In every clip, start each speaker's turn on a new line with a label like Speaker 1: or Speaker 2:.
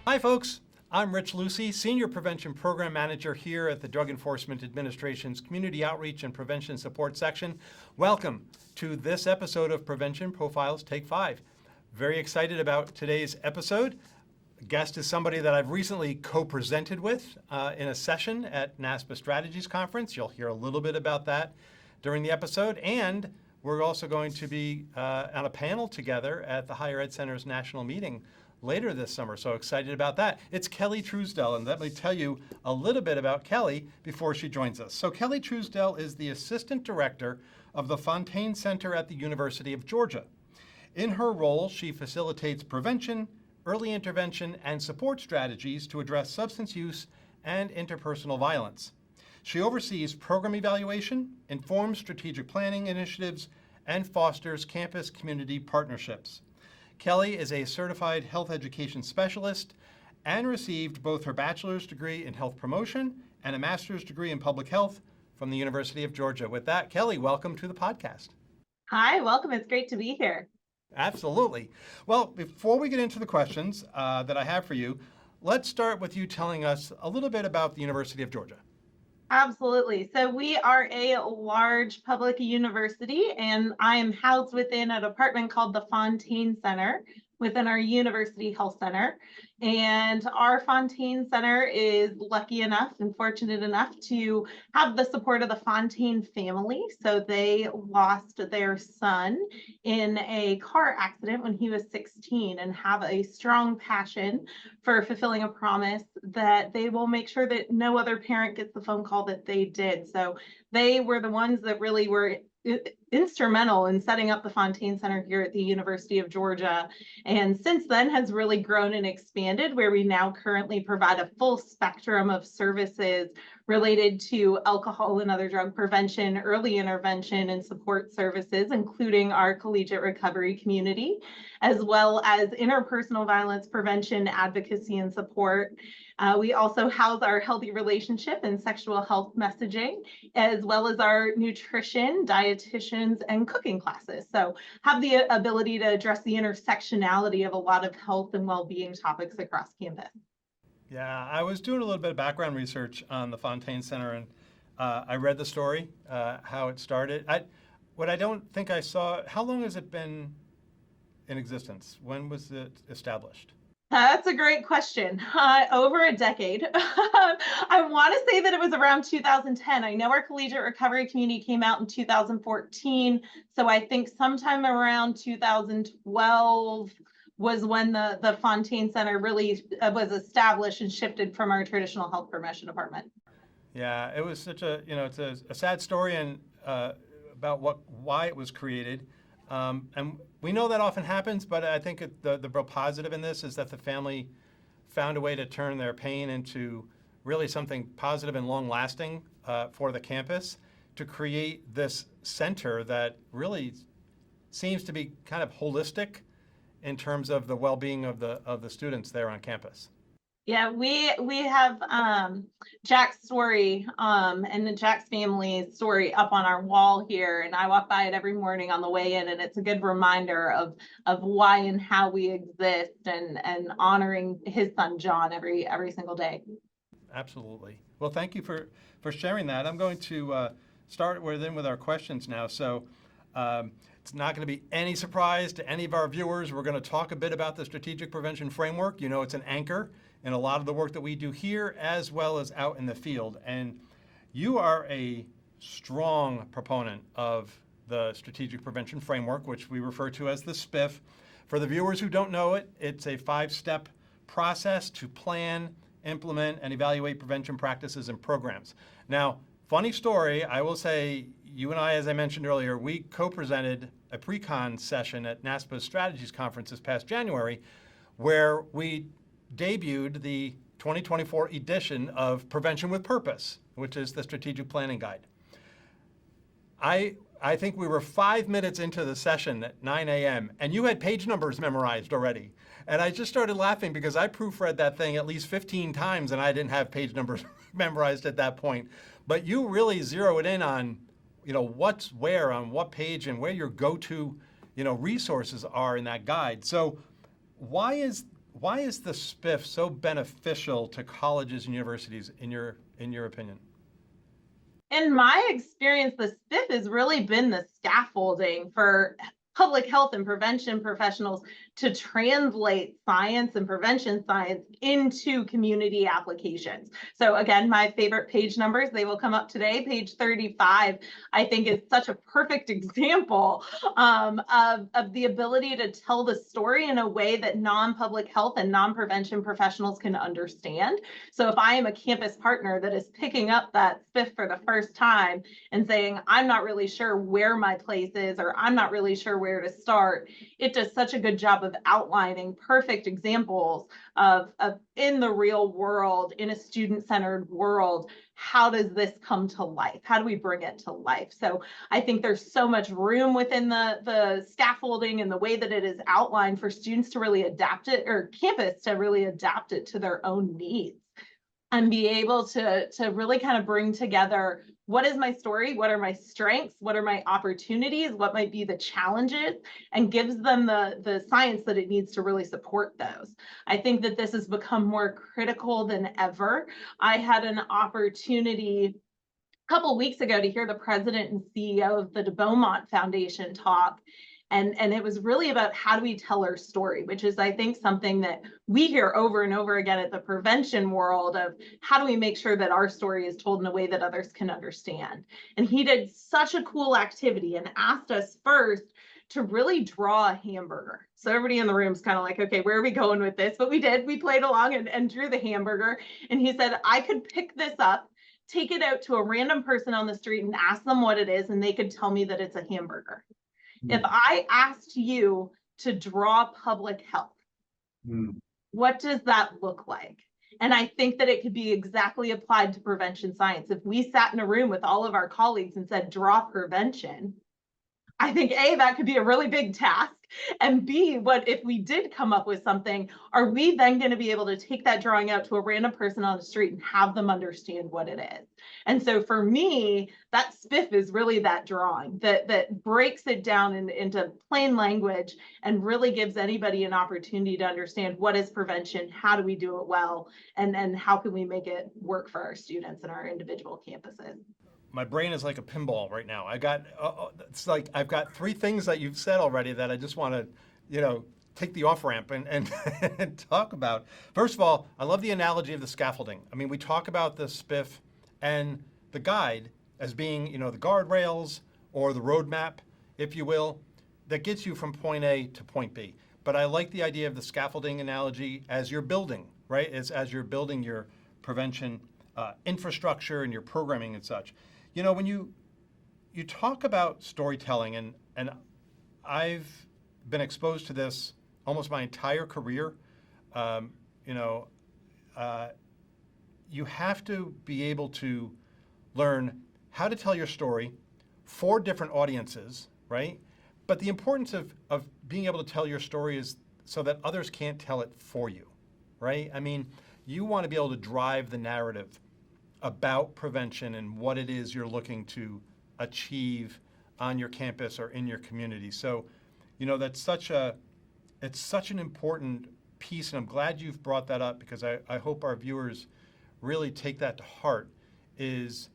Speaker 1: Hi, folks. I'm Rich Lucy, Senior Prevention Program Manager here at the Drug Enforcement Administration's Community Outreach and Prevention Support Section. Welcome to this episode of Prevention Profiles Take 5. Very excited about today's episode. A guest is somebody that I've recently co-presented with in a session at NASPA Strategies Conference. You'll hear a little bit about that during the episode. And we're also going to be on a panel together at the Higher Ed Center's national meeting later this summer, so excited about that. It's Kelly Truesdell, and let me tell you a little bit about Kelly before she joins us. So Kelly Truesdell is the Assistant Director of the Fontaine Center at the University of Georgia. In her role, she facilitates prevention, early intervention, and support strategies to address substance use and interpersonal violence. She oversees program evaluation, informs strategic planning initiatives, and fosters campus-community partnerships. Kelly is a certified health education specialist and received both her bachelor's degree in health promotion and a master's degree in public health from the University of Georgia. With that, Kelly, welcome to the podcast.
Speaker 2: Hi, welcome. It's great to be here.
Speaker 1: Absolutely. Well, before we get into the questions that I have for you, let's start with you telling us a little bit about the University of Georgia.
Speaker 2: Absolutely. So we are a large public university, and I am housed within a department called the Fontaine Center within our University Health Center. And our Fontaine Center is lucky enough and fortunate enough to have the support of the Fontaine family. So they lost their son in a car accident when he was 16 and have a strong passion for fulfilling a promise that they will make sure that no other parent gets the phone call that they did. So they were the ones that really were instrumental in setting up the Fontaine Center here at the University of Georgia. And since then has really grown and expanded, where we now currently provide a full spectrum of services related to alcohol and other drug prevention, early intervention, and support services, including our collegiate recovery community, as well as interpersonal violence prevention, advocacy, and support. We also house our healthy relationship and sexual health messaging, as well as our nutrition, dietitians, and cooking classes. So have the ability to address the intersectionality of a lot of health and well-being topics across campus.
Speaker 1: Yeah, I was doing a little bit of background research on the Fontaine Center, and I read the story, how it started. What I don't think I saw, how long has it been in existence? When was it established?
Speaker 2: That's a great question. Over a decade. I want to say that it was around 2010. I know our collegiate recovery community came out in 2014. So I think sometime around 2012 was when the Fontaine Center really was established and shifted from our traditional health promotion department.
Speaker 1: Yeah, it was such a, it's a sad story and about why it was created. And we know that often happens, but I think the real positive in this is that the family found a way to turn their pain into really something positive and long-lasting for the campus to create this center that really seems to be kind of holistic in terms of the well-being of the students there on campus.
Speaker 2: Yeah, we have Jack's story and Jack's family's story up on our wall here, and I walk by it every morning on the way in, and it's a good reminder of why and how we exist and honoring his son John every single day.
Speaker 1: Absolutely. Well, thank you for sharing that. I'm going to start with our questions now. So it's not going to be any surprise to any of our viewers. We're going to talk a bit about the strategic prevention framework. You know, it's an anchor in a lot of the work that we do here as well as out in the field. And you are a strong proponent of the strategic prevention framework, which we refer to as the SPIF. For the viewers who don't know it, it's a 5-step process to plan, implement, and evaluate prevention practices and programs. Now, funny story, I will say, you and I, as I mentioned earlier, we co-presented a pre-con session at NASPA's Strategies Conference this past January, where we debuted the 2024 edition of Prevention with Purpose, which is the strategic planning guide. I think we were 5 minutes into the session at 9 a.m. and you had page numbers memorized already. And I just started laughing because I proofread that thing at least 15 times and I didn't have page numbers memorized at that point. But you really zeroed in on, what's where on what page and where your go-to, resources are in that guide. So why is Why is the SPIF so beneficial to colleges and universities in your opinion?
Speaker 2: In my experience, the SPIF has really been the scaffolding for public health and prevention professionals to translate science and prevention science into community applications. So again, my favorite page numbers, they will come up today. Page 35, I think, is such a perfect example of the ability to tell the story in a way that non-public health and non-prevention professionals can understand. So if I am a campus partner that is picking up that SPIF for the first time and saying, I'm not really sure where my place is, or I'm not really sure where to start, it does such a good job of outlining perfect examples of in the real world, in a student-centered world, how does this come to life? How do we bring it to life? So I think there's so much room within the scaffolding and the way that it is outlined for students to really adapt it, or campus to really adapt it to their own needs, and be able to really kind of bring together, what is my story? What are my strengths? What are my opportunities? What might be the challenges? And gives them the science that it needs to really support those. I think that this has become more critical than ever. I had an opportunity a couple weeks ago to hear the president and CEO of the de Beaumont Foundation talk. And it was really about, how do we tell our story, which is, I think, something that we hear over and over again at the prevention world of, how do we make sure that our story is told in a way that others can understand? And he did such a cool activity and asked us first to really draw a hamburger. So everybody in the room is kind of like, okay, where are we going with this? But we did, we played along and drew the hamburger. And he said, I could pick this up, take it out to a random person on the street and ask them what it is, and they could tell me that it's a hamburger. If I asked you to draw public health, what does that look like? And I think that it could be exactly applied to prevention science. If we sat in a room with all of our colleagues and said, draw prevention, I think A, that could be a really big task. And B, what if we did come up with something, are we then going to be able to take that drawing out to a random person on the street and have them understand what it is? And so for me, that SPIF is really that drawing that breaks it down into plain language and really gives anybody an opportunity to understand, what is prevention, how do we do it well, and how can we make it work for our students and our individual campuses.
Speaker 1: My brain is like a pinball right now. It's like I've got three things that you've said already that I just want to, take the off ramp and and talk about. First of all, I love the analogy of the scaffolding. I mean, we talk about the SPIF and the guide as being, the guardrails or the roadmap, if you will, that gets you from point A to point B. But I like the idea of the scaffolding analogy as you're building, right? As you're building your prevention infrastructure and your programming and such. When you talk about storytelling, and I've been exposed to this almost my entire career, you have to be able to learn how to tell your story for different audiences, right? But the importance of being able to tell your story is so that others can't tell it for you, right? I mean, you want to be able to drive the narrative about prevention and what it is you're looking to achieve on your campus or in your community. So, it's such an important piece, and I'm glad you've brought that up, because I hope our viewers really take that to heart, is,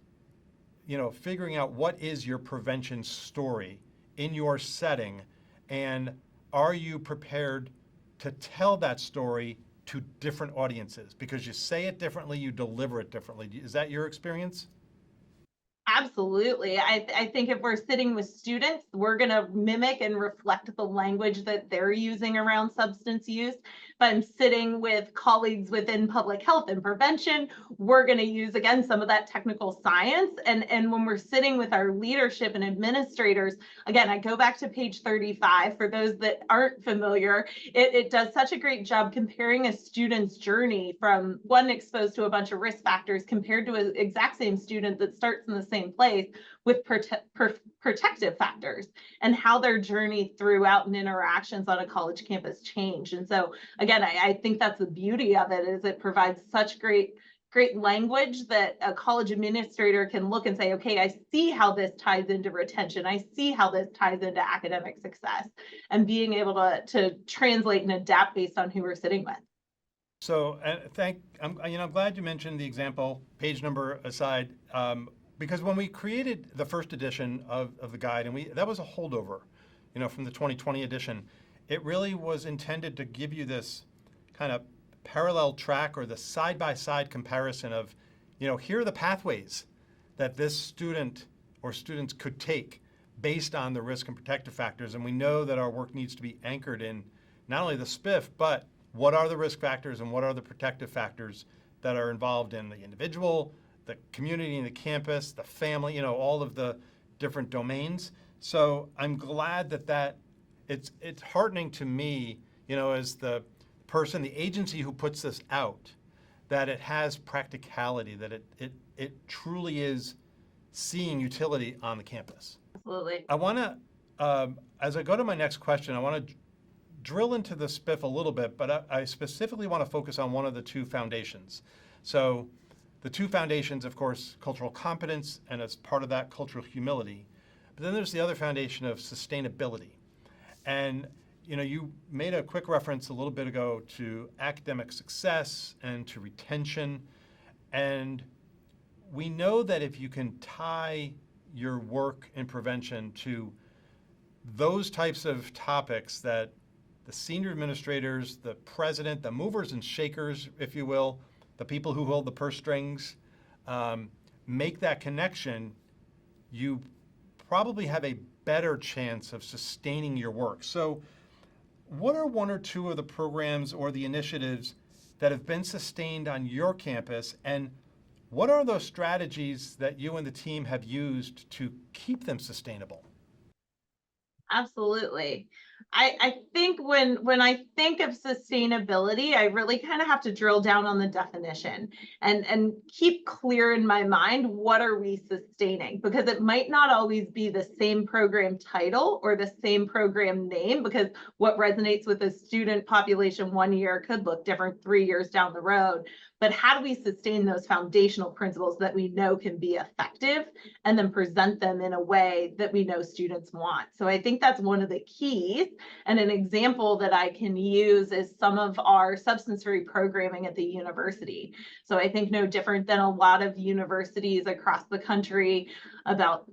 Speaker 1: figuring out what is your prevention story in your setting, and are you prepared to tell that story to different audiences? Because you say it differently, you deliver it differently. Is that your experience?
Speaker 2: Absolutely. I think if we're sitting with students, we're going to mimic and reflect the language that they're using around substance use. If I'm sitting with colleagues within public health and prevention, we're going to use, again, some of that technical science. And when we're sitting with our leadership and administrators, again, I go back to page 35. For those that aren't familiar, it does such a great job comparing a student's journey from one exposed to a bunch of risk factors compared to an exact same student that starts in the same place with protective factors, and how their journey throughout and interactions on a college campus change. And so again, I think that's the beauty of it, is it provides such great language that a college administrator can look and say, okay, I see how this ties into retention. I see how this ties into academic success, and being able to translate and adapt based on who we're sitting with.
Speaker 1: So, I'm glad you mentioned the example, page number aside, because when we created the first edition of the guide, and that was a holdover, from the 2020 edition, it really was intended to give you this kind of parallel track or the side-by-side comparison of, here are the pathways that this student or students could take based on the risk and protective factors. And we know that our work needs to be anchored in not only the SPIF, but what are the risk factors and what are the protective factors that are involved in the individual, the community and the campus, the family, all of the different domains. So I'm glad that it's heartening to me, as the person, the agency who puts this out, that it has practicality, that it truly is seeing utility on the campus.
Speaker 2: Absolutely.
Speaker 1: I want to, as I go to my next question, I want to drill into the SPIF a little bit, but I specifically want to focus on one of the two foundations. So the two foundations, of course, cultural competence, and as part of that, cultural humility. But then there's the other foundation of sustainability. And you made a quick reference a little bit ago to academic success and to retention. And we know that if you can tie your work in prevention to those types of topics that the senior administrators, the president, the movers and shakers, if you will, the people who hold the purse strings, make that connection, you probably have a better chance of sustaining your work. So what are one or two of the programs or the initiatives that have been sustained on your campus, and what are those strategies that you and the team have used to keep them sustainable?
Speaker 2: Absolutely. I think when I think of sustainability, I really kind of have to drill down on the definition and keep clear in my mind, what are we sustaining? Because it might not always be the same program title or the same program name, because what resonates with a student population 1 year could look different 3 years down the road. But how do we sustain those foundational principles that we know can be effective and then present them in a way that we know students want? So I think that's one of the keys. And an example that I can use is some of our substance-free programming at the university. So I think no different than a lot of universities across the country, about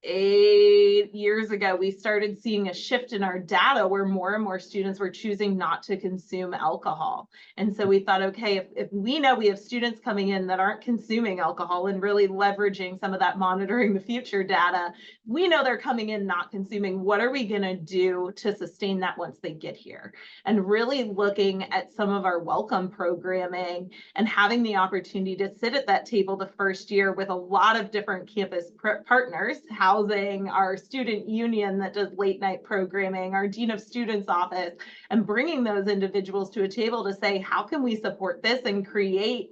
Speaker 2: 8 years ago, we started seeing a shift in our data where more and more students were choosing not to consume alcohol. And so we thought, okay, if we know we have students coming in that aren't consuming alcohol and really leveraging some of that monitoring the future data, we know they're coming in not consuming. What are we going to do to sustain that once they get here? And really looking at some of our welcome programming and having the opportunity to sit at that table the first year with a lot of different campus partners, housing, our student union that does late night programming, our dean of students office, and bringing those individuals to a table to say, how can we support this and create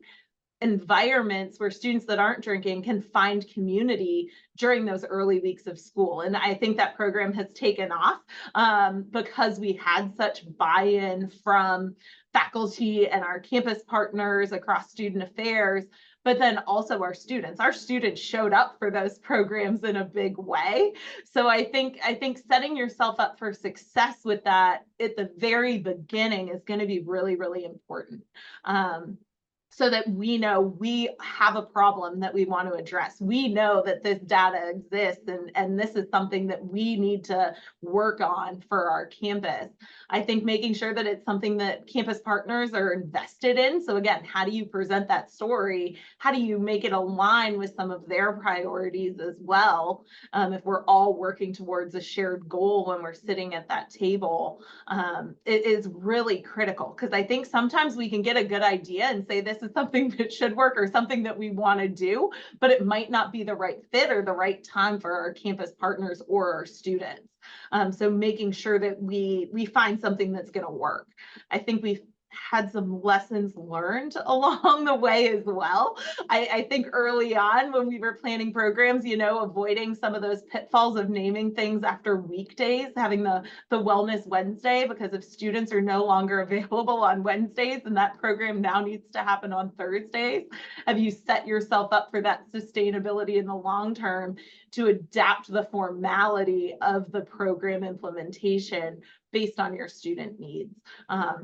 Speaker 2: environments where students that aren't drinking can find community during those early weeks of school. And I think that program has taken off because we had such buy-in from faculty and our campus partners across student affairs, but then also our students. Our students showed up for those programs in a big way. So I think setting yourself up for success with that at the very beginning is going to be really, really important. So that we know we have a problem that we want to address. We know that this data exists and this is something that we need to work on for our campus. I think making sure that it's something that campus partners are invested in. So again, how do you present that story? How do you make it align with some of their priorities as well? If we're all working towards a shared goal when we're sitting at that table, it is really critical, because I think sometimes we can get a good idea and say this is something that should work or something that we want to do, but it might not be the right fit or the right time for our campus partners or our students. So making sure that we find something that's going to work. I think we've had some lessons learned along the way as well. I think early on when we were planning programs, avoiding some of those pitfalls of naming things after weekdays, having the Wellness Wednesday, because if students are no longer available on Wednesdays and that program now needs to happen on Thursdays, have you set yourself up for that sustainability in the long term to adapt the formality of the program implementation based on your student needs.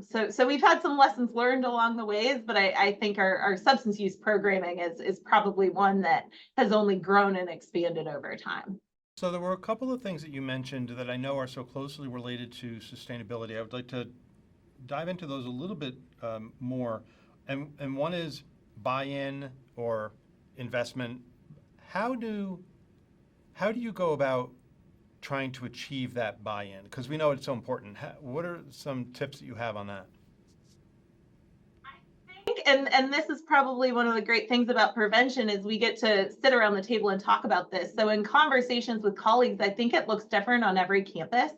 Speaker 2: So we've had some lessons learned along the ways, but I think our substance use programming is probably one that has only grown and expanded over time.
Speaker 1: So there were a couple of things that you mentioned that I know are so closely related to sustainability. I would like to dive into those a little bit more. And one is buy-in or investment. How do you go about trying to achieve that buy-in? Because we know it's so important. What are some tips that you have on that?
Speaker 2: And this is probably one of the great things about prevention is we get to sit around the table and talk about this. So in conversations with colleagues, I think it looks different on every campus.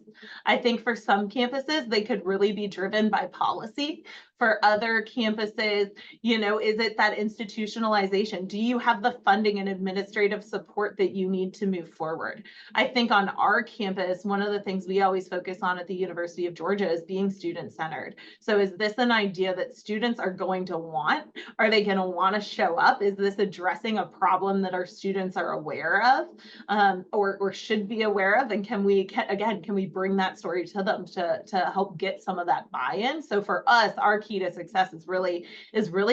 Speaker 2: I think for some campuses, they could really be driven by policy. For other campuses, is it that institutionalization? Do you have the funding and administrative support that you need to move forward? I think on our campus, one of the things we always focus on at the University of Georgia is being student-centered. So is this an idea that students are going to want? Are they going to want to show up? Is this addressing a problem that our students are aware of or should be aware of? And can we bring that story to them to help get some of that buy-in? So for us, our key to success is really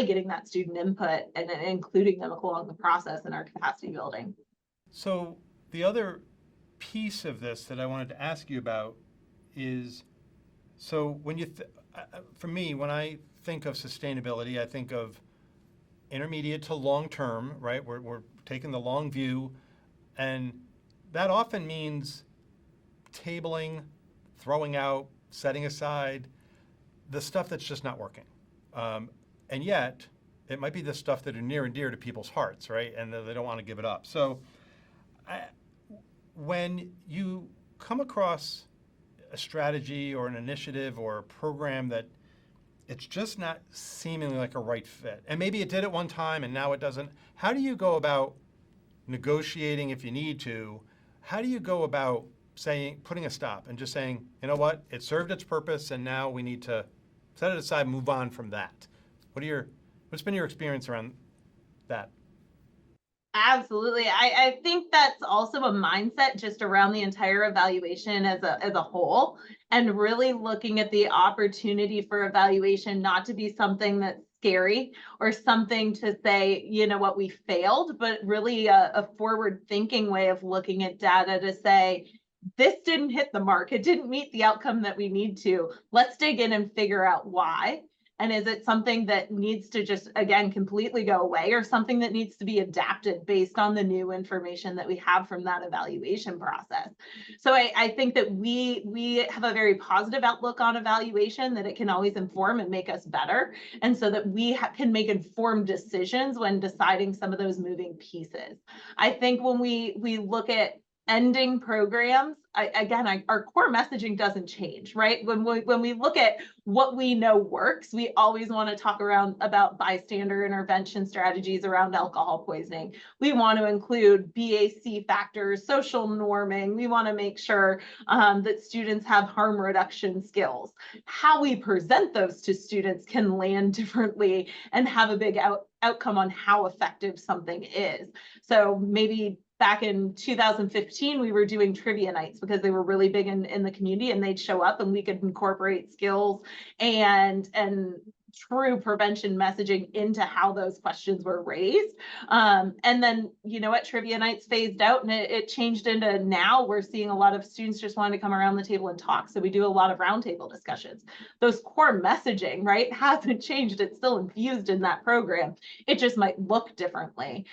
Speaker 2: getting that student input and including them along the process in our capacity building.
Speaker 1: So the other piece of this that I wanted to ask you about is, so when you, for me, when I think of sustainability, I think of intermediate to long term, right? We're taking the long view, and that often means tabling, throwing out, setting aside the stuff that's just not working. And yet, it might be the stuff that are near and dear to people's hearts, right? And they don't want to give it up. So when you come across a strategy or an initiative or a program that it's just not seemingly like a right fit, and maybe it did at one time and now it doesn't, how do you go about negotiating if you need to? How do you go about putting a stop and just saying, you know what, it served its purpose and now we need to set it aside, move on from that? What's been your experience around that?
Speaker 2: Absolutely. I think that's also a mindset just around the entire evaluation as a whole, and really looking at the opportunity for evaluation not to be something that's scary or something to say, what, we failed, but really a forward thinking way of looking at data to say, this didn't hit the mark. It didn't meet the outcome that we need to. Let's dig in and figure out why. And is it something that needs to just, again, completely go away, or something that needs to be adapted based on the new information that we have from that evaluation process? So I think that we have a very positive outlook on evaluation, that it can always inform and make us better. And so that we can make informed decisions when deciding some of those moving pieces. I think when we look at ending programs, our core messaging doesn't change, right? When we look at what we know works, we always want to talk about bystander intervention strategies around alcohol poisoning. We want to include BAC factors, social norming. We want to make sure that students have harm reduction skills. How we present those to students can land differently and have a big outcome on how effective something is. So maybe back in 2015, we were doing trivia nights because they were really big in the community, and they'd show up and we could incorporate skills and true prevention messaging into how those questions were raised. And then, trivia nights phased out, and it changed into, now we're seeing a lot of students just wanting to come around the table and talk. So we do a lot of roundtable discussions. Those core messaging, right, hasn't changed. It's still infused in that program. It just might look differently.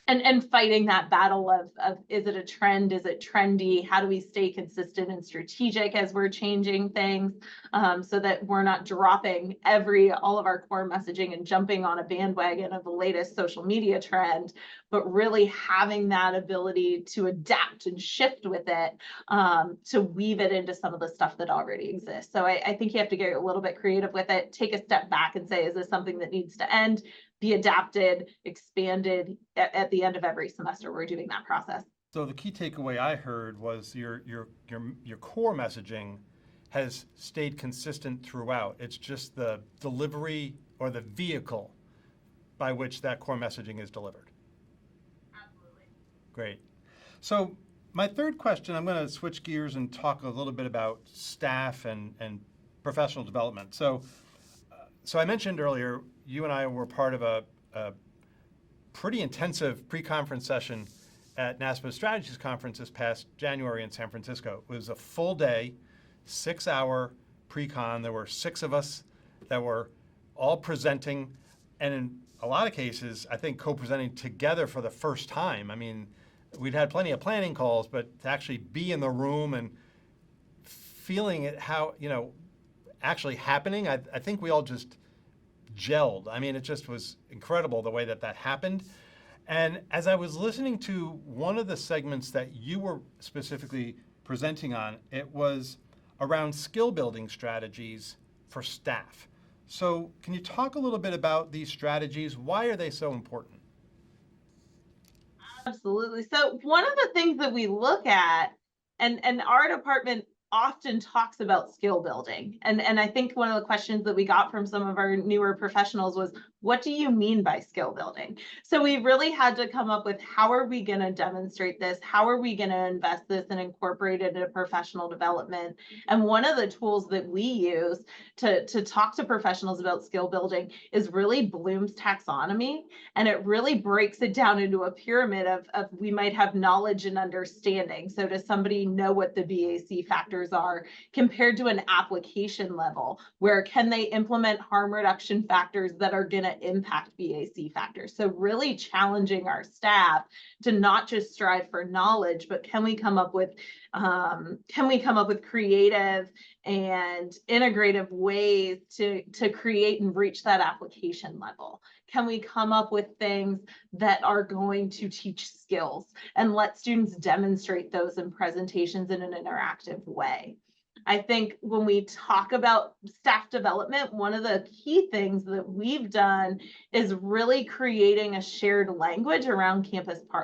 Speaker 2: And fighting that battle of is it a trend? Is it trendy? How do we stay consistent and strategic as we're changing things, so that we're not dropping all of our core messaging and jumping on a bandwagon of the latest social media trend, but really having that ability to adapt and shift with it, to weave it into some of the stuff that already exists. So I think you have to get a little bit creative with it, take a step back and say, is this something that needs to end? Be adapted, expanded at the end of every semester. We're doing that process.
Speaker 1: So the key takeaway I heard was your core messaging has stayed consistent throughout. It's just the delivery or the vehicle by which that core messaging is delivered.
Speaker 2: Absolutely.
Speaker 1: Great. So My third question, I'm going to switch gears and talk a little bit about staff and professional development. So I mentioned earlier, you and I were part of a pretty intensive pre-conference session at NASPA Strategies Conference this past January in San Francisco. It was a full day, 6-hour pre-con. There were 6 of us that were all presenting, and in a lot of cases, I think co-presenting together for the first time. I mean, we'd had plenty of planning calls, but to actually be in the room and feeling it actually happening, I think we all just gelled. I mean, it just was incredible the way that happened. And as I was listening to one of the segments that you were specifically presenting on, it was around skill building strategies for staff. So can you talk a little bit about these strategies? Why are they so important?
Speaker 2: Absolutely. So one of the things that we look at, and our department often talks about skill building. And I think one of the questions that we got from some of our newer professionals was, what do you mean by skill building? So we really had to come up with, how are we going to demonstrate this? How are we going to invest this and incorporate it into professional development? And one of the tools that we use to talk to professionals about skill building is really Bloom's taxonomy. And it really breaks it down into a pyramid of we might have knowledge and understanding. So does somebody know what the BAC factors are compared to an application level, where can they implement harm reduction factors that are going to impact BAC factors? So really challenging our staff to not just strive for knowledge, but can we come up with creative and integrative ways to create and reach that application level? Can we come up with things that are going to teach skills and let students demonstrate those in presentations in an interactive way? I think when we talk about staff development, one of the key things that we've done is really creating a shared language around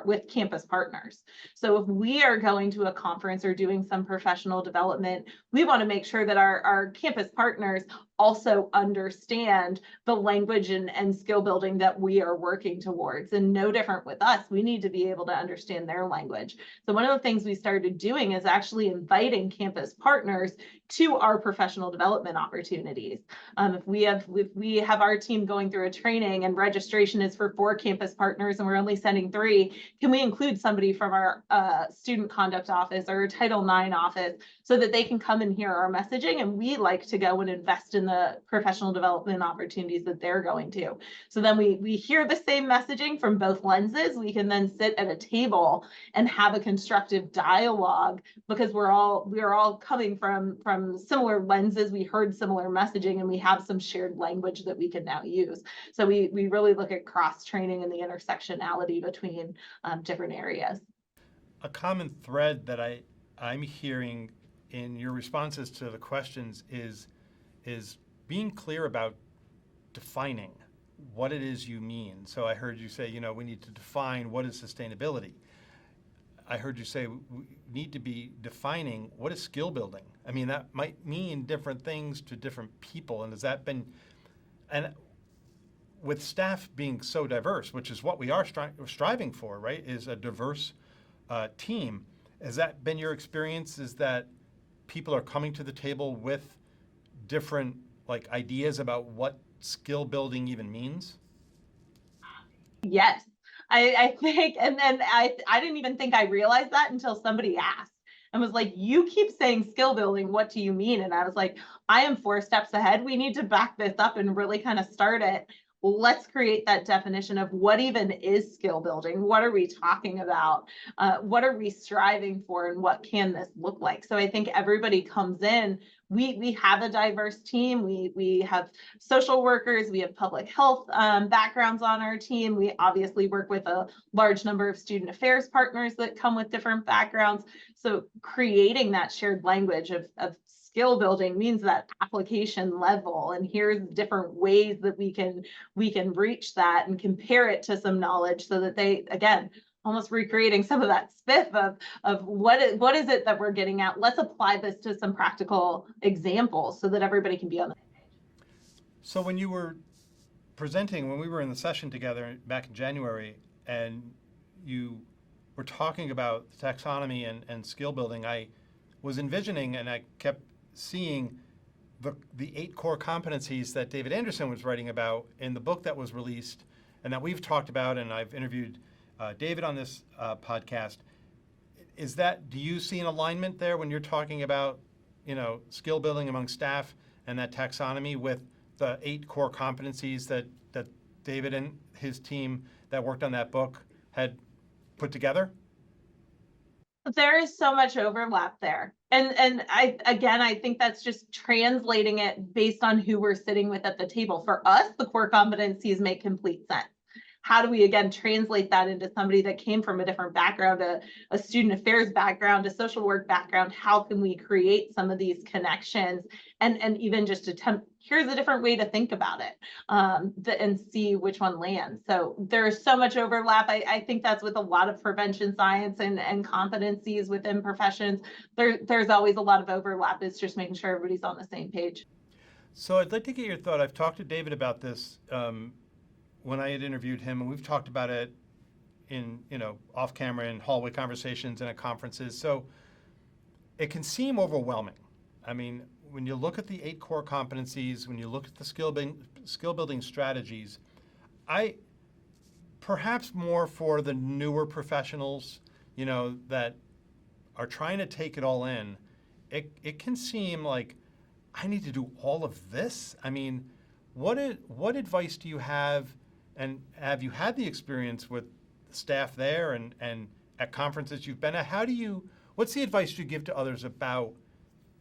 Speaker 2: with campus partners. So if we are going to a conference or doing some professional development, we want to make sure that our campus partners also understand the language and skill building that we are working towards. And no different with us, we need to be able to understand their language. So one of the things we started doing is actually inviting campus partners to our professional development opportunities. If we have our team going through a training and registration is for 4 campus partners and we're only sending 3, can we include somebody from our student conduct office or Title IX office so that they can come and hear our messaging? And we like to go and invest in the professional development opportunities that they're going to. So then we hear the same messaging from both lenses. We can then sit at a table and have a constructive dialogue, because we're all coming from similar lenses. We heard similar messaging and we have some shared language that we can now use. So we really look at cross training and the intersectionality between different areas.
Speaker 1: A common thread that I'm hearing in your responses to the questions is being clear about defining what it is you mean. So I heard you say, we need to define what is sustainability. I heard you say we need to be defining what is skill building. I mean, that might mean different things to different people. And and with staff being so diverse, which is what we are striving for, right, is a diverse team. Has that been your experience, is that people are coming to the table with different ideas about what skill building even means?
Speaker 2: Yes, I think, and then I didn't even think I realized that until somebody asked and was like, you keep saying skill building, what do you mean? And I was like, I am 4 steps ahead. We need to back this up and really kind of start it. Let's create that definition of what even is skill building. What are we talking about? What are we striving for? And what can this look like? So I think everybody comes in. We have a diverse team. We have social workers. We have public health backgrounds on our team. We obviously work with a large number of student affairs partners that come with different backgrounds. So creating that shared language of skill building means that application level, and here's different ways that we can reach that and compare it to some knowledge, so that they, again, almost recreating some of that spiff of what is it that we're getting at. Let's apply this to some practical examples so that everybody can be on the same page.
Speaker 1: So when you were presenting, when we were in the session together back in January, and you we're talking about taxonomy and skill building, I was envisioning and I kept seeing the 8 core competencies that David Anderson was writing about in the book that was released and that we've talked about, and I've interviewed David on this podcast. Do you see an alignment there when you're talking about, skill building among staff and that taxonomy with the 8 core competencies that David and his team that worked on that book had put together?
Speaker 2: There is so much overlap there. And I think that's just translating it based on who we're sitting with at the table. For us, the core competencies make complete sense. How do we, again, translate that into somebody that came from a different background, a student affairs background, a social work background? How can we create some of these connections and even just attempt, here's a different way to think about it, and see which one lands. So there's so much overlap. I think that's with a lot of prevention science and competencies within professions. There's always a lot of overlap. It's just making sure everybody's on the same page.
Speaker 1: So I'd like to get your thought. I've talked to David about this when I had interviewed him, and we've talked about it in, off camera in hallway conversations and at conferences. So it can seem overwhelming. I mean, when you look at the 8 core competencies, when you look at the skill building strategies, perhaps more for the newer professionals, that are trying to take it all in, it can seem like I need to do all of this. I mean, what advice do you have? And have you had the experience with staff there and at conferences you've been at? What's the advice you give to others about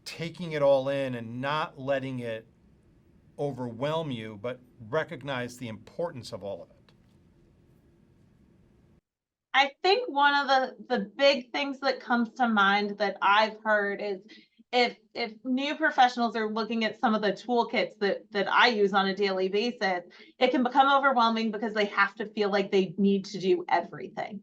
Speaker 1: taking it all in and not letting it overwhelm you, but recognize the importance of all of it?
Speaker 2: I think one of the big things that comes to mind that I've heard is if new professionals are looking at some of the toolkits that I use on a daily basis, it can become overwhelming because they have to feel like they need to do everything.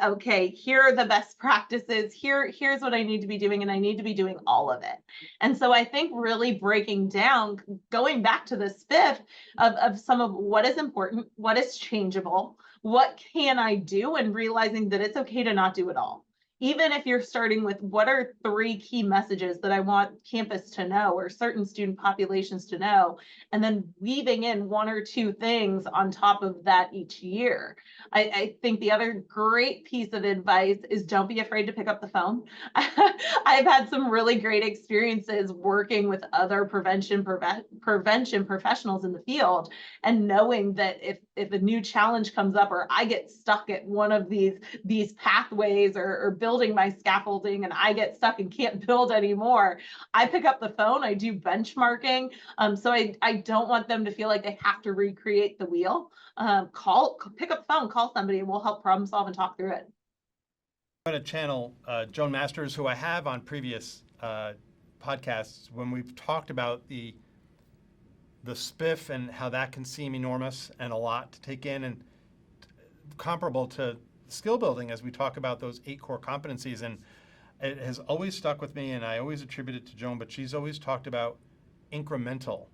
Speaker 2: Okay, here are the best practices, here's what I need to be doing, and I need to be doing all of it. And so I think really breaking down, going back to the spiff of some of what is important, what is changeable, what can I do, and realizing that it's okay to not do it all. Even if you're starting with what are 3 key messages that I want campus to know or certain student populations to know, and then weaving in 1 or 2 things on top of that each year. I think the other great piece of advice is don't be afraid to pick up the phone. I've had some really great experiences working with other prevention professionals in the field, and knowing that if a new challenge comes up or I get stuck at one of these pathways or building my scaffolding and I get stuck and can't build anymore, I pick up the phone, I do benchmarking. So I don't want them to feel like they have to recreate the wheel. Pick up the phone, call somebody, and we'll help problem solve and talk through it.
Speaker 1: I'm going to channel Joan Masters, who I have on previous podcasts when we've talked about the spiff and how that can seem enormous and a lot to take in, and comparable to skill building as we talk about those 8 core competencies. And it has always stuck with me, and I always attribute it to Joan, but she's always talked about incremental,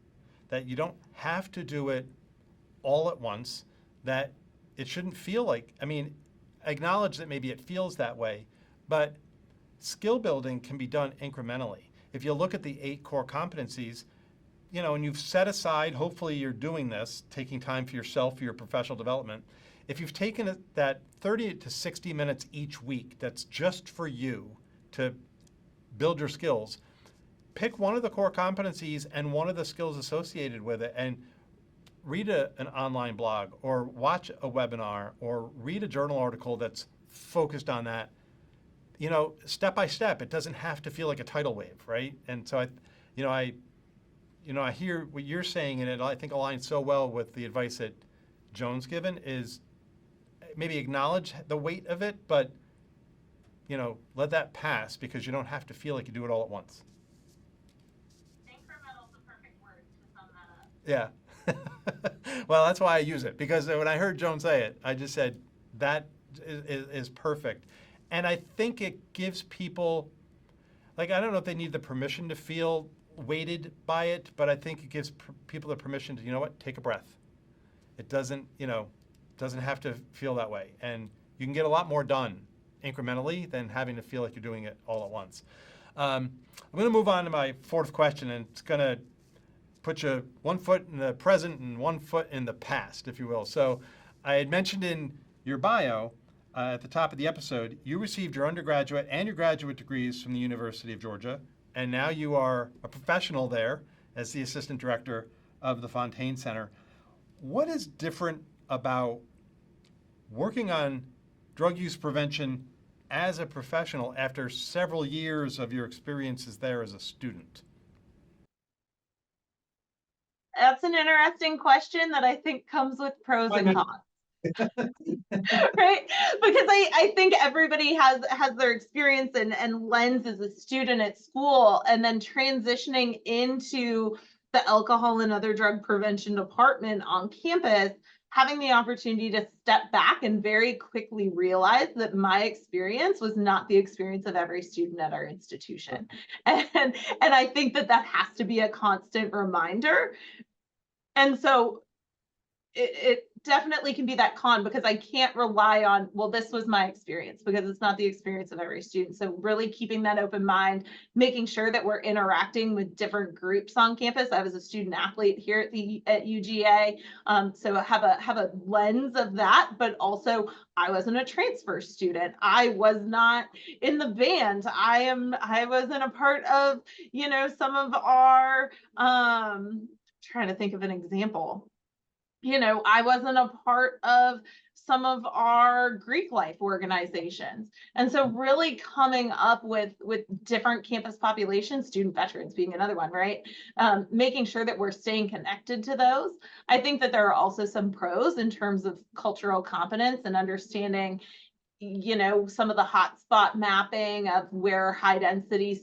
Speaker 1: that you don't have to do it all at once, that it shouldn't feel like, acknowledge that maybe it feels that way, but skill building can be done incrementally. If you look at the 8 core competencies, and you've set aside, hopefully you're doing this, taking time for yourself, for your professional development. If you've taken that 30 to 60 minutes each week, that's just for you to build your skills, pick one of the core competencies and one of the skills associated with it, and read an online blog or watch a webinar or read a journal article that's focused on that, step by step. It doesn't have to feel like a tidal wave, right? And so I hear what you're saying, and it, I think, aligns so well with the advice that Joan's given, is maybe acknowledge the weight of it, but, let that pass, because you don't have to feel like you do it all at once.
Speaker 2: Incremental is the perfect word to sum that up.
Speaker 1: Yeah. Well, that's why I use it, because when I heard Joan say it, I just said, that is perfect. And I think it gives people, I don't know if they need the permission to feel weighted by it, but I think it gives people the permission to, take a breath. It doesn't have to feel that way. And you can get a lot more done incrementally than having to feel like you're doing it all at once. I'm going to move on to my fourth question, and it's going to put you 1 foot in the present and 1 foot in the past, if you will. So I had mentioned in your bio at the top of the episode, you received your undergraduate and your graduate degrees from the University of Georgia, and now you are a professional there as the assistant director of the Fontaine Center. What is different about working on drug use prevention as a professional after several years of your experiences there as a student?
Speaker 2: That's an interesting question that I think comes with pros and cons. Right? Because I think everybody has their experience and lens as a student at school, and then transitioning into the alcohol and other drug prevention department on campus, having the opportunity to step back and very quickly realize that my experience was not the experience of every student at our institution. And I think that has to be a constant reminder. And so it definitely can be that con, because I can't rely on, well, this was my experience, because it's not the experience of every student. So really keeping that open mind, making sure that we're interacting with different groups on campus. I was a student athlete here at UGA, so have a lens of that. But also, I wasn't a transfer student. I was not in the band. I wasn't a part of, some of our trying to think of an example. I wasn't a part of some of our Greek life organizations. And so really coming up with different campus populations, student veterans being another one, right? Making sure that we're staying connected to those. I think that there are also some pros in terms of cultural competence and understanding, some of the hotspot mapping of where high density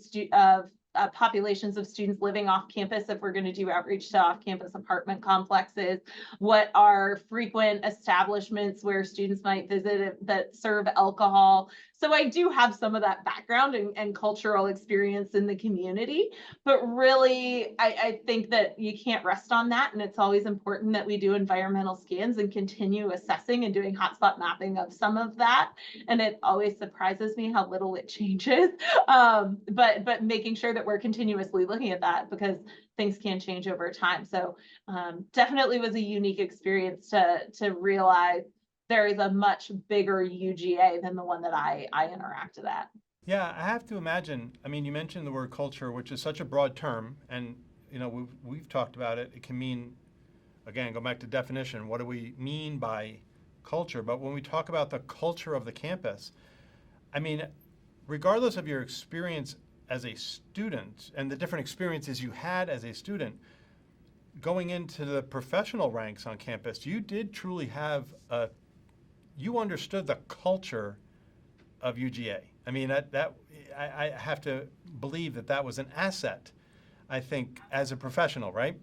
Speaker 2: populations of students living off campus, if we're going to do outreach to off-campus apartment complexes, what are frequent establishments where students might visit that serve alcohol. So I do have some of that background and cultural experience in the community, but really I think that you can't rest on that. And it's always important that we do environmental scans and continue assessing and doing hotspot mapping of some of that. And it always surprises me how little it changes. But making sure that we're continuously looking at that, because things can change over time. So definitely was a unique experience to realize there is a much bigger UGA than the one that I interacted at.
Speaker 1: Yeah, I have to imagine. I mean, you mentioned the word culture, which is such a broad term, and we've talked about it. It can mean, again, go back to definition. What do we mean by culture? But when we talk about the culture of the campus, I mean, regardless of your experience as a student and the different experiences you had as a student, going into the professional ranks on campus, you did truly have you understood the culture of UGA. I mean, I have to believe that was an asset, I think, as a professional, right?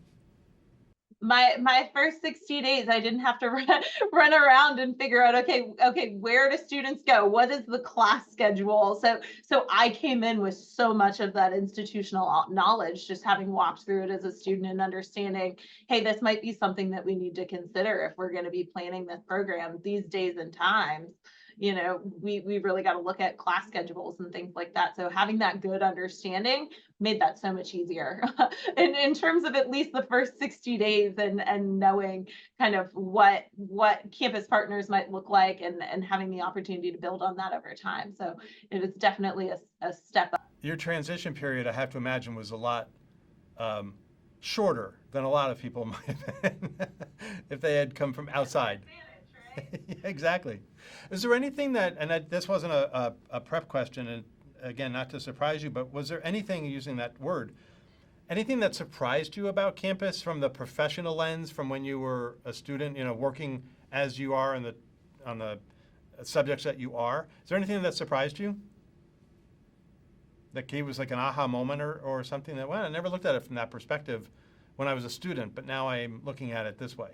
Speaker 2: My first 60 days, I didn't have to run around and figure out, okay, where do students go? What is the class schedule? So I came in with so much of that institutional knowledge, just having walked through it as a student and understanding, hey, this might be something that we need to consider if we're going to be planning this program these days and times. We really got to look at class schedules and things like that. So having that good understanding made that so much easier in terms of at least the first 60 days and knowing kind of what campus partners might look like and having the opportunity to build on that over time. So it was definitely a step up.
Speaker 1: Your transition period, I have to imagine, was a lot shorter than a lot of people might have been if they had come from outside. Yeah, exactly. Is there anything this wasn't a prep question, and again, not to surprise you, but was there anything, using that word, anything that surprised you about campus from the professional lens, from when you were a student, working as you are on the subjects that you are? Is there anything that surprised you? That was like an aha moment or something that, well, I never looked at it from that perspective when I was a student, but now I'm looking at it this way.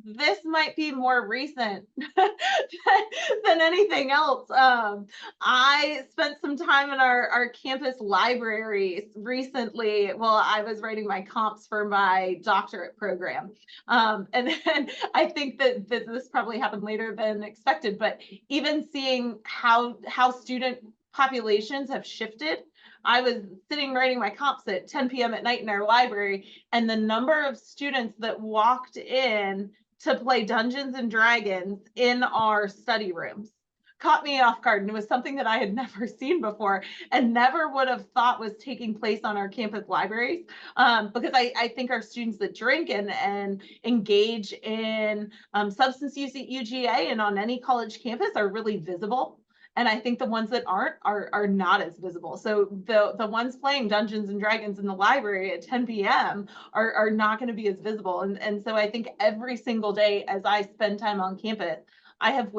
Speaker 2: this might be more recent than anything else. I spent some time in our campus libraries recently. Well, I was writing my comps for my doctorate program. And then I think that this probably happened later than expected, but even seeing how student populations have shifted. I was sitting writing my comps at 10 p.m. at night in our library, and the number of students that walked in to play Dungeons and Dragons in our study rooms caught me off guard. And it was something that I had never seen before and never would have thought was taking place on our campus libraries. Because I think our students that drink and engage in substance use at UGA and on any college campus are really visible. And I think the ones that aren't are not as visible. So the ones playing Dungeons and Dragons in the library at 10 p.m. are not going to be as visible. And so I think every single day as I spend time on campus, I have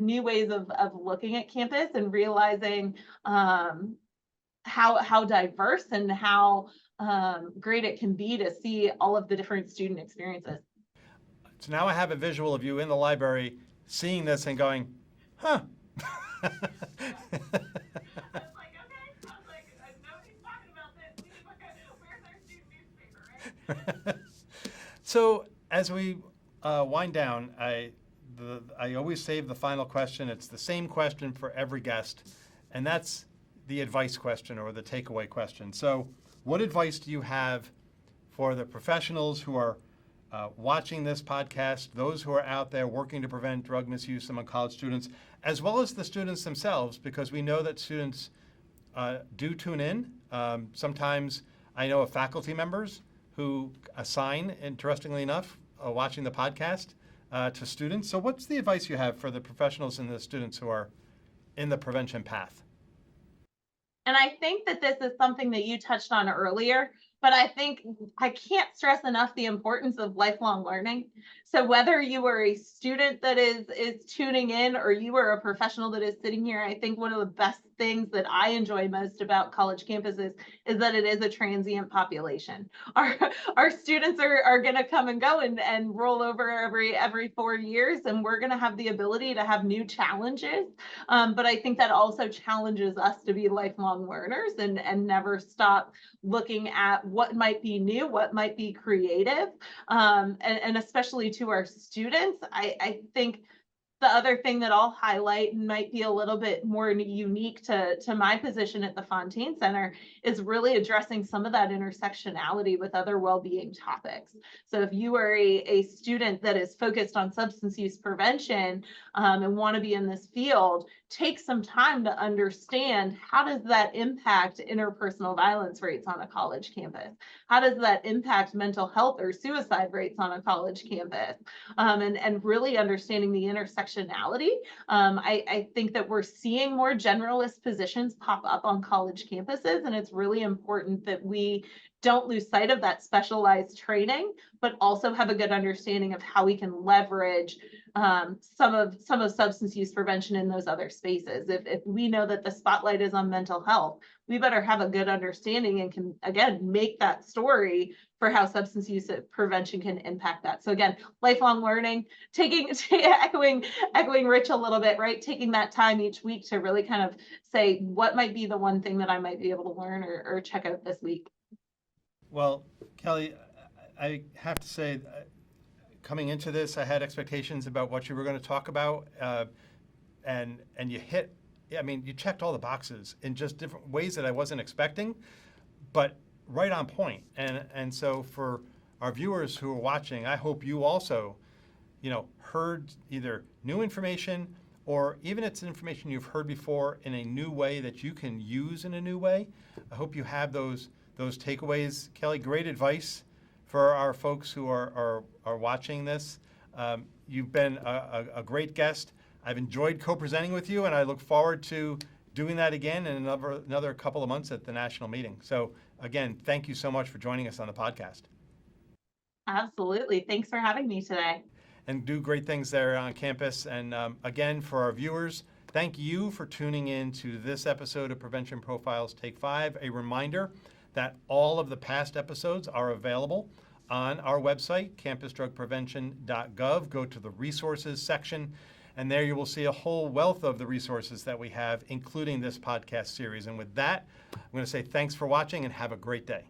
Speaker 2: new ways of looking at campus and realizing how diverse and how great it can be to see all of the different student experiences.
Speaker 1: So now I have a visual of you in the library seeing this and going, huh.
Speaker 2: I was like, okay. I was like, nobody's talking about this. Where's our student newspaper, right?
Speaker 1: So as we wind down, I always save the final question. It's the same question for every guest, and that's the advice question or the takeaway question. So what advice do you have for the professionals who are watching this podcast, those who are out there working to prevent drug misuse among college students, as well as the students themselves, because we know that students do tune in. Sometimes I know of faculty members who assign, interestingly enough, watching the podcast to students. So what's the advice you have for the professionals and the students who are in the prevention path?
Speaker 2: And I think that this is something that you touched on earlier, but I think I can't stress enough the importance of lifelong learning. So whether you are a student that is tuning in or you are a professional that is sitting here, I think one of the best things that I enjoy most about college campuses is that it is a transient population. Our students are going to come and go and roll over every 4 years, and we're going to have the ability to have new challenges. But I think that also challenges us to be lifelong learners and never stop looking at what might be new, what might be creative, and especially to our students. I think the other thing that I'll highlight and might be a little bit more unique to my position at the Fontaine Center is really addressing some of that intersectionality with other well-being topics. So if you are a student that is focused on substance use prevention and want to be in this field, take some time to understand how does that impact interpersonal violence rates on a college campus? How does that impact mental health or suicide rates on a college campus? And really understanding the intersectionality. I think that we're seeing more generalist positions pop up on college campuses, and it's really important that we don't lose sight of that specialized training, but also have a good understanding of how we can leverage some of substance use prevention in those other spaces. If we know that the spotlight is on mental health, we better have a good understanding and can, again, make that story for how substance use prevention can impact that. So again, lifelong learning, echoing Rich a little bit, right? Taking that time each week to really kind of say, what might be the one thing that I might be able to learn or check out this week.
Speaker 1: Well, Kelly, I have to say, coming into this, I had expectations about what you were going to talk about, and you hit. I mean, you checked all the boxes in just different ways that I wasn't expecting, but right on point. And so for our viewers who are watching, I hope you also, heard either new information or even it's information you've heard before in a new way that you can use in a new way. I hope you have those takeaways. Kelly, great advice for our folks who are watching this. You've been a great guest. I've enjoyed co-presenting with you, and I look forward to doing that again in another couple of months at the national meeting. So again, thank you so much for joining us on the podcast.
Speaker 2: Absolutely. Thanks for having me today.
Speaker 1: And do great things there on campus. And again, for our viewers, thank you for tuning in to this episode of Prevention Profiles Take 5. A reminder that all of the past episodes are available on our website, campusdrugprevention.gov. Go to the resources section, and there you will see a whole wealth of the resources that we have, including this podcast series. And with that, I'm going to say thanks for watching and have a great day.